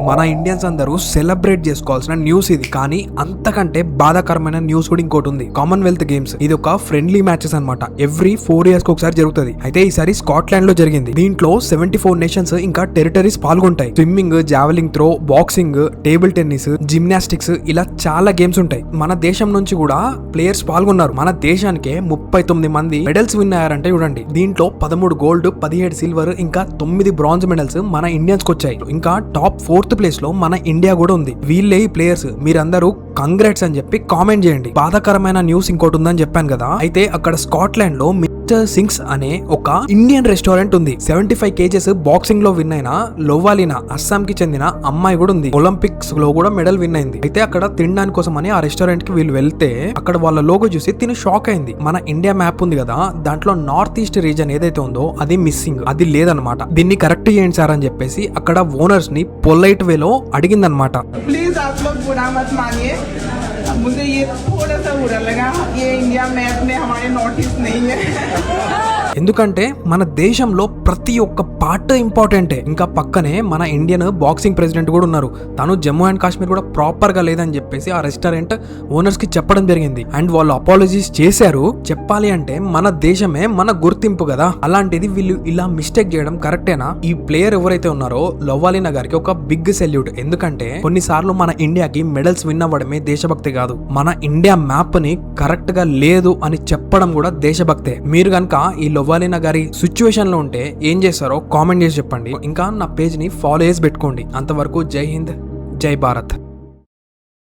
మన ఇండియన్స్ అందరూ సెలబ్రేట్ చేసుకోవాల్సిన న్యూస్ ఇది. కానీ అంతకంటే బాధాకరమైన న్యూస్ కూడా ఇంకోటి ఉంది. కామన్వెల్త్ గేమ్స్ ఇది ఒక ఫ్రెండ్లీ మ్యాచెస్ అన్నమాట. ఎవ్రీ 4 years కి ఒకసారి జరుగుతుంది. అయితే ఈసారి స్కాట్లాండ్ లో జరిగింది. దీంట్లో 74 నేషన్స్ ఇంకా టెరిటరీస్ పాల్గొంటాయి. Swimming, javelin throw, boxing, table tennis, gymnastics ఇలా చాలా గేమ్స్ ఉంటాయి. మన దేశం నుంచి కూడా ప్లేయర్స్ పాల్గొన్నారు. మన దేశానికే 39 మంది మెడల్స్ విన్ అయ్యారంటే చూడండి. దీంట్లో 13 గోల్డ్, 17 సిల్వర్ ఇంకా 9 బ్రాంజ్ మెడల్స్ మన ఇండియన్స్ కి వచ్చాయి. ఇంకా టాప్ 4th ప్లేస్ లో మన ఇండియా కూడా ఉంది. వీళ్ళే ఈ ప్లేయర్స్. మీరందరూ కంగ్రాట్స్ అని చెప్పి కామెంట్ చేయండి. బాధాకరమైన న్యూస్ ఇంకోటి ఉందని చెప్పాను కదా. అయితే అక్కడ స్కాట్లాండ్ లో మిస్టర్ సింగ్స్ అనే ఒక ఇండియన్ రెస్టారెంట్ ఉంది. 75 kgs బాక్సింగ్ లో విన్ అయిన లోవాలినా, అస్సాం కి చెందిన అమ్మాయి కూడా ఉంది. ఒలింపిక్స్ లో కూడా మెడల్ విన్ అయింది. అయితే అక్కడ తినడానికి కోసం అని ఆ రెస్టారెంట్ కి వీళ్ళు వెళ్తే అక్కడ వాళ్ళ లోగో చూసి తిని షాక్ అయింది. మన ఇండియా మ్యాప్ ఉంది కదా, దాంట్లో నార్త్ ఈస్ట్ రీజన్ ఏదైతే ఉందో అది మిస్సింగ్, అది లేదనమాట. దీన్ని కరెక్ట్ చేయండి సార్ అని చెప్పేసి అక్కడ ఓనర్స్ ని పొలైట్ వేలో అడిగిందనమాట. प्लीज आप लोग बुरा मत मानिए, मुझे ये थोड़ा सा बुरा लगा, ये इंडिया मैप में हमारे नॉर्थ ईस्ट नहीं है. ఎందుకంటే మన దేశంలో ప్రతి ఒక్క పార్ట్ ఇంపార్టెంటే. ఇంకా పక్కనే మన ఇండియన్ బాక్సింగ్ ప్రెసిడెంట్ కూడా ఉన్నారు. తను జమ్మూ అండ్ కాశ్మీర్ కూడా ప్రాపర్ గా లేదని చెప్పేసి ఆ రెస్టారెంట్ ఓనర్స్ కి చెప్పడం జరిగింది. అండ్ వాళ్ళు అపాలజీస్ చేశారు. చెప్పాలి అంటే మన దేశమే మన గుర్తింపు కదా. అలాంటిది వీళ్ళు ఇలా మిస్టేక్ చేయడం కరెక్టేనా? ఈ ప్లేయర్ ఎవరైతే ఉన్నారో లోవాలినా గారికి ఒక బిగ్ సెల్యూట్. ఎందుకంటే కొన్నిసార్లు మన ఇండియాకి మెడల్స్ విన్ అవ్వడమే దేశభక్తి కాదు, మన ఇండియా మ్యాప్ ని కరెక్ట్ గా లేదు అని చెప్పడం కూడా దేశభక్తే. మీరు కనుక ఈ లోవాలినా గారి సిచ్యువేషన్ లో ఉంటే ఏం చేస్తారో కామెంట్ చేసి చెప్పండి. ఇంకా నా పేజ్ ని ఫాలో చేసి పెట్టుకోండి. అంతవరకు జై హింద్, జై భారత్.